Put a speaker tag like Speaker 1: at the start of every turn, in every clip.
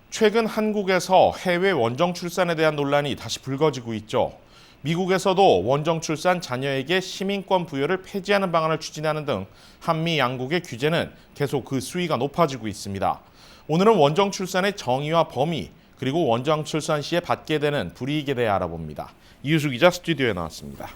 Speaker 1: 최근 한국에서 해외 원정 출산에 대한 논란이 다시 불거지고 있죠. 미국에서도 원정 출산 자녀에게 시민권 부여를 폐지하는 방안을 추진하는 등 한미 양국의 규제는 계속 그 수위가 높아지고 있습니다. 오늘은 원정 출산의 정의와 범위, 그리고 원정 출산 시에 받게 되는 불이익에 대해 알아봅니다. 이유수 기자 스튜디오에 나왔습니다.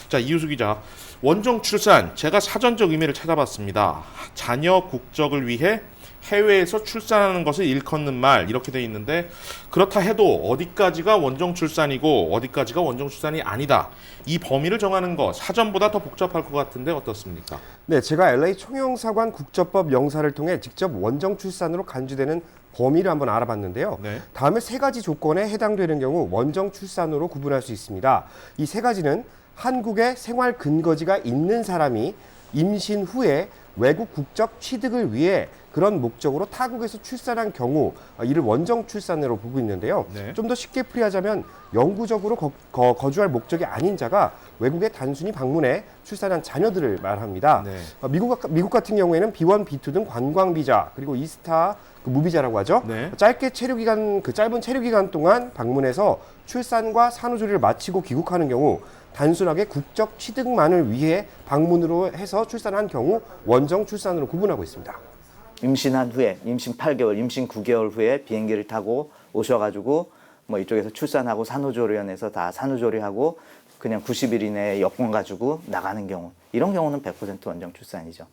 Speaker 1: 자, 이유수 기자, 원정 출산, 제가 사전적 의미를 찾아봤습니다. 자녀 국적을 위해 해외에서 출산하는 것을 일컫는 말, 이렇게 돼 있는데, 그렇다 해도 어디까지가 원정 출산이고 어디까지가 원정 출산이 아니다, 이 범위를 정하는 것 사전보다 더 복잡할 것 같은데 어떻습니까?
Speaker 2: 네, 제가 LA 총영사관 국적법 영사를 통해 직접 원정 출산으로 간주되는 범위를 한번 알아봤는데요.
Speaker 1: 네.
Speaker 2: 다음에 세 가지 조건에 해당되는 경우 원정 출산으로 구분할 수 있습니다. 이 세 가지는 한국에 생활 근거지가 있는 사람이 임신 후에 외국 국적 취득을 위해 그런 목적으로 타국에서 출산한 경우, 이를 원정 출산으로 보고 있는데요.
Speaker 1: 네.
Speaker 2: 좀 더 쉽게 풀이하자면 영구적으로 거주할 목적이 아닌 자가 외국에 단순히 방문해 출산한 자녀들을 말합니다.
Speaker 1: 네.
Speaker 2: 미국 같은 경우에는 B1, B2 등 관광 비자, 그리고 이스타 무비자라고 하죠.
Speaker 1: 네.
Speaker 2: 짧은 체류 기간 동안 방문해서 출산과 산후조리를 마치고 귀국하는 경우, 단순하게 국적 취득만을 위해 방문으로 해서 출산한 경우 원정 출산으로 구분하고 있습니다.
Speaker 3: 임신한 후에, 임신 8개월, 임신 9개월 후에 비행기를 타고 오셔가지고 뭐 이쪽에서 출산하고 산후조리원에서 다 산후조리하고 그냥 90일 이내에 여권 가지고 나가는 경우, 이런 경우는 100% 원정 출산이죠.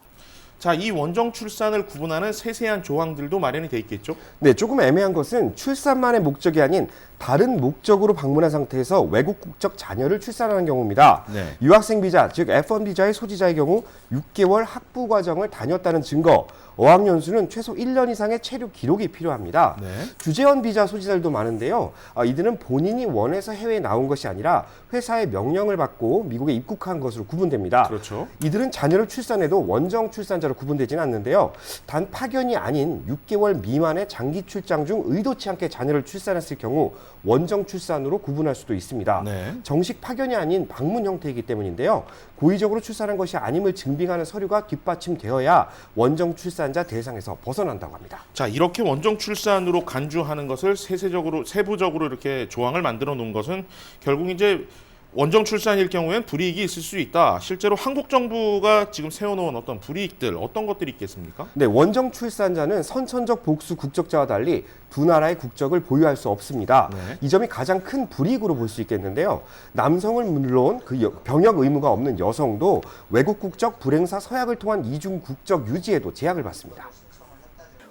Speaker 1: 자, 이 원정 출산을 구분하는 세세한 조항들도 마련이 돼 있겠죠?
Speaker 2: 네, 조금 애매한 것은 출산만의 목적이 아닌 다른 목적으로 방문한 상태에서 외국 국적 자녀를 출산하는 경우입니다.
Speaker 1: 네.
Speaker 2: 유학생 비자, 즉 F1 비자의 소지자의 경우 6개월 학부 과정을 다녔다는 증거, 어학연수는 최소 1년 이상의 체류 기록이 필요합니다.
Speaker 1: 네.
Speaker 2: 주재원 비자 소지자들도 많은데요. 이들은 본인이 원해서 해외에 나온 것이 아니라 회사의 명령을 받고 미국에 입국한 것으로 구분됩니다.
Speaker 1: 그렇죠.
Speaker 2: 이들은 자녀를 출산해도 원정 출산자로 구분되지는 않는데요. 단 파견이 아닌 6개월 미만의 장기 출장 중 의도치 않게 자녀를 출산했을 경우 원정 출산으로 구분할 수도 있습니다.
Speaker 1: 네.
Speaker 2: 정식 파견이 아닌 방문 형태이기 때문인데요. 고의적으로 출산한 것이 아님을 증빙하는 서류가 뒷받침되어야 원정 출산자 대상에서 벗어난다고 합니다.
Speaker 1: 자, 이렇게 원정 출산으로 간주하는 것을 세부적으로 이렇게 조항을 만들어 놓은 것은 결국 이제 원정 출산일 경우엔 불이익이 있을 수 있다. 실제로 한국 정부가 지금 세워놓은 어떤 불이익들, 어떤 것들이 있겠습니까?
Speaker 2: 네, 원정 출산자는 선천적 복수 국적자와 달리 두 나라의 국적을 보유할 수 없습니다.
Speaker 1: 네.
Speaker 2: 이 점이 가장 큰 불이익으로 볼 수 있겠는데요. 남성은 물론 그 병역 의무가 없는 여성도 외국 국적 불행사 서약을 통한 이중 국적 유지에도 제약을 받습니다.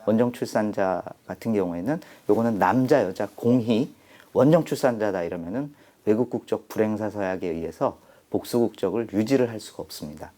Speaker 3: 원정 출산자 같은 경우에는 요거는 남자, 여자 공히 원정 출산자다 이러면은 외국 국적 불행사 서약에 의해서 복수 국적을 유지를 할 수가 없습니다.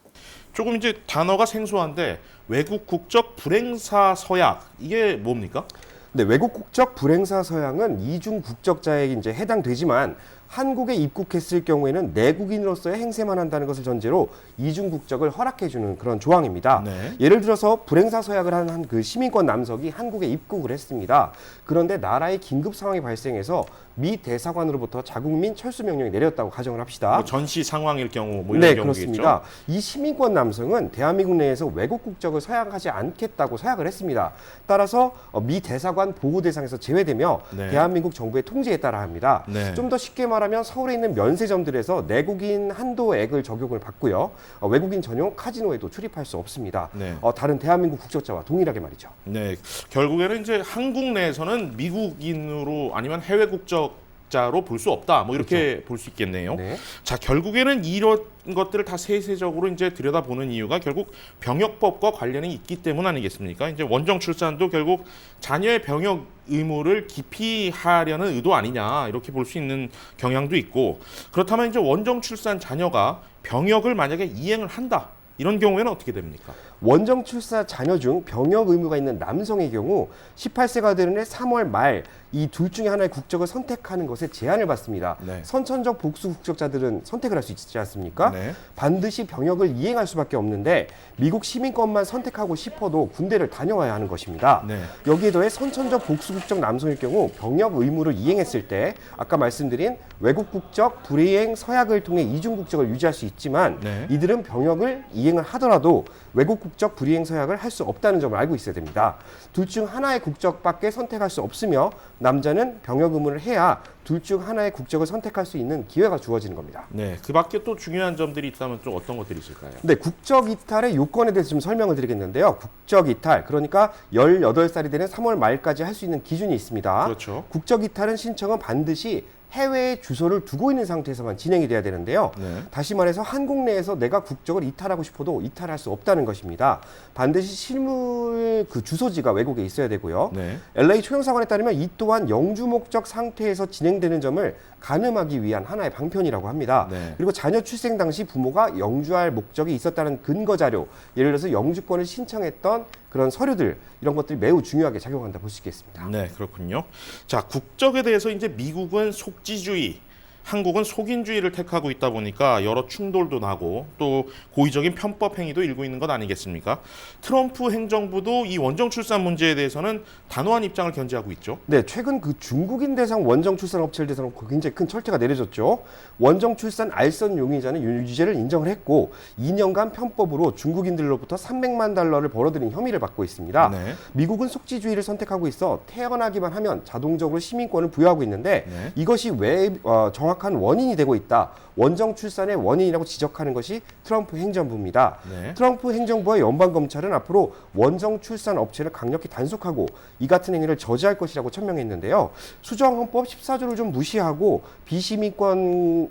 Speaker 1: 조금 이제 단어가 생소한데 외국 국적 불행사 서약, 이게 뭡니까?
Speaker 2: 네, 외국 국적 불행사 서약은 이중 국적자에게 이제 해당되지만 한국에 입국했을 경우에는 내국인으로서의 행세만 한다는 것을 전제로 이중 국적을 허락해주는 그런 조항입니다.
Speaker 1: 네.
Speaker 2: 예를 들어서 불행사 서약을 한 그 시민권 남성이 한국에 입국을 했습니다. 그런데 나라의 긴급 상황이 발생해서 미 대사관으로부터 자국민 철수 명령이 내렸다고 가정을 합시다.
Speaker 1: 뭐 전시 상황일 경우 뭐 이런
Speaker 2: 네,
Speaker 1: 경우겠죠.
Speaker 2: 그렇습니다. 이 시민권 남성은 대한민국 내에서 외국 국적을 서약하지 않겠다고 서약을 했습니다. 따라서 미 대사관 보호 대상에서 제외되며
Speaker 1: 네.
Speaker 2: 대한민국 정부의 통제에 따라 합니다.
Speaker 1: 네.
Speaker 2: 좀 더 쉽게 말하면 서울에 있는 면세점들에서 내국인 한도액을 적용을 받고요. 외국인 전용 카지노에도 출입할 수 없습니다.
Speaker 1: 네.
Speaker 2: 다른 대한민국 국적자와 동일하게 말이죠.
Speaker 1: 네, 결국에는 이제 한국 내에서는 미국인으로 아니면 해외 국적자로 볼 수 없다. 뭐 이렇게 볼 수 있겠네요.
Speaker 2: 네.
Speaker 1: 자, 결국에는 이런 것들을 다 세세적으로 이제 들여다보는 이유가 결국 병역법과 관련이 있기 때문 아니겠습니까? 이제 원정 출산도 결국 자녀의 병역 의무를 기피하려는 의도 아니냐, 이렇게 볼 수 있는 경향도 있고, 그렇다면 이제 원정 출산 자녀가 병역을 만약에 이행을 한다, 이런 경우에는 어떻게 됩니까?
Speaker 2: 원정 출사 자녀 중 병역 의무가 있는 남성의 경우 18세가 되는 해 3월 말 이 둘 중에 하나의 국적을 선택하는 것에 제한을 받습니다.
Speaker 1: 네.
Speaker 2: 선천적 복수 국적자들은 선택을 할 수 있지 않습니까?
Speaker 1: 네.
Speaker 2: 반드시 병역을 이행할 수밖에 없는데 미국 시민권만 선택하고 싶어도 군대를 다녀와야 하는 것입니다.
Speaker 1: 네.
Speaker 2: 여기에 더해 선천적 복수 국적 남성일 경우 병역 의무를 이행했을 때 아까 말씀드린 외국 국적 불이행 서약을 통해 이중 국적을 유지할 수 있지만
Speaker 1: 네.
Speaker 2: 이들은 병역을 이행을 하더라도 외국 국적 불이행 서약을 할 수 없다는 점을 알고 있어야 됩니다. 둘 중 하나의 국적밖에 선택할 수 없으며 남자는 병역 의무를 해야 둘 중 하나의 국적을 선택할 수 있는 기회가 주어지는 겁니다.
Speaker 1: 네, 그 밖에 또 중요한 점들이 있다면 좀 어떤 것들이 있을까요?
Speaker 2: 네, 국적 이탈의 요건에 대해서 좀 설명을 드리겠는데요. 국적 이탈, 그러니까 18살이 되는 3월 말까지 할 수 있는 기준이 있습니다.
Speaker 1: 그렇죠.
Speaker 2: 국적 이탈은 신청은 반드시 해외에 주소를 두고 있는 상태에서만 진행이 돼야 되는데요.
Speaker 1: 네.
Speaker 2: 다시 말해서 한국 내에서 내가 국적을 이탈하고 싶어도 이탈할 수 없다는 것입니다. 반드시 실물 그 주소지가 외국에 있어야 되고요.
Speaker 1: 네.
Speaker 2: LA 초영사관에 따르면 이 또한 영주 목적 상태에서 진행되는 점을 가늠하기 위한 하나의 방편이라고 합니다.
Speaker 1: 네.
Speaker 2: 그리고 자녀 출생 당시 부모가 영주할 목적이 있었다는 근거 자료, 예를 들어서 영주권을 신청했던 그런 서류들, 이런 것들이 매우 중요하게 작용한다 볼 수 있겠습니다.
Speaker 1: 네, 그렇군요. 자, 국적에 대해서 이제 미국은 속지주의, 한국은 속인주의를 택하고 있다 보니까 여러 충돌도 나고 또 고의적인 편법 행위도 일고 있는 것 아니겠습니까? 트럼프 행정부도 이 원정 출산 문제에 대해서는 단호한 입장을 견지하고 있죠.
Speaker 2: 네, 최근 그 중국인 대상 원정 출산 업체를 대상으로 굉장히 큰 철퇴가 내려졌죠. 원정 출산 알선 용의자는 유죄를 인정을 했고 2년간 편법으로 중국인들로부터 300만 달러를 벌어들인 혐의를 받고 있습니다.
Speaker 1: 네.
Speaker 2: 미국은 속지주의를 선택하고 있어 태어나기만 하면 자동적으로 시민권을 부여하고 있는데
Speaker 1: 네.
Speaker 2: 이것이 왜 정확한 원인이 되고 있다. 원정 출산의 원인이라고 지적하는 것이 트럼프 행정부입니다.
Speaker 1: 네.
Speaker 2: 트럼프 행정부와 연방검찰은 앞으로 원정 출산 업체를 강력히 단속하고 이 같은 행위를 저지할 것이라고 천명했는데요. 수정헌법 14조를 좀 무시하고 비시민권자가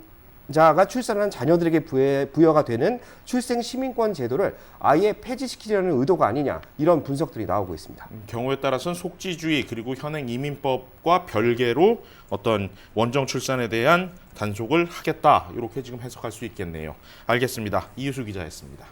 Speaker 2: 출산한 자녀들에게 부여가 되는 출생 시민권 제도를 아예 폐지시키려는 의도가 아니냐, 이런 분석들이 나오고 있습니다.
Speaker 1: 경우에 따라서는 속지주의 그리고 현행 이민법과 별개로 어떤 원정 출산에 대한 단속을 하겠다, 이렇게 지금 해석할 수 있겠네요. 알겠습니다. 이유수 기자였습니다.